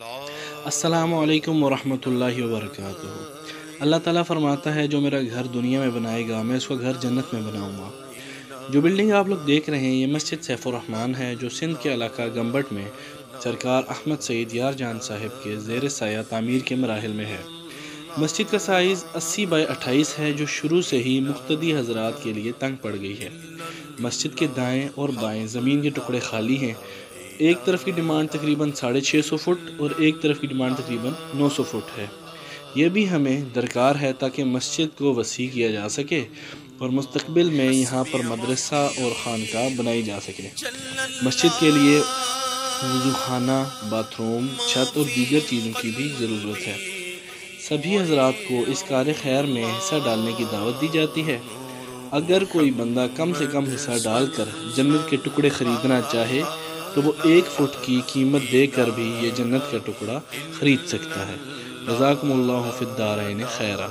السلام علیکم ورحمۃ اللہ وبرکاتہ۔ اللہ تعالیٰ فرماتا ہے جو میرا گھر دنیا میں بنائے گا میں اس کو گھر جنت میں بناؤں گا۔ جو بلڈنگ آپ لوگ دیکھ رہے ہیں یہ مسجد سیف الرحمن ہے جو سندھ کے علاقہ گمبٹ میں سرکار احمد سعید یار جان صاحب کے زیر سایہ تعمیر کے مراحل میں ہے۔ مسجد کا سائز 80x28 ہے جو شروع سے ہی مقتدی حضرات کے لیے تنگ پڑ گئی ہے۔ مسجد کے دائیں اور بائیں زمین کے ٹکڑے خالی ہیں۔ ایک طرف کی ڈیمانڈ تقریباً 650 فٹ اور ایک طرف کی ڈیمانڈ تقریباً 900 فٹ ہے۔ یہ بھی ہمیں درکار ہے تاکہ مسجد کو وسیع کیا جا سکے اور مستقبل میں یہاں پر مدرسہ اور خانقاہ بنائی جا سکے۔ مسجد کے لیے وضو خانہ، باتھ روم، چھت اور دیگر چیزوں کی بھی ضرورت ہے۔ سبھی حضرات کو اس کار خیر میں حصہ ڈالنے کی دعوت دی جاتی ہے۔ اگر کوئی بندہ کم سے کم حصہ ڈال کر جنت کے ٹکڑے خریدنا چاہے تو وہ 1 فٹ کی قیمت دے کر بھی یہ جنت کا ٹکڑا خرید سکتا ہے۔ جزاکم اللہ فی الدارین خیرا۔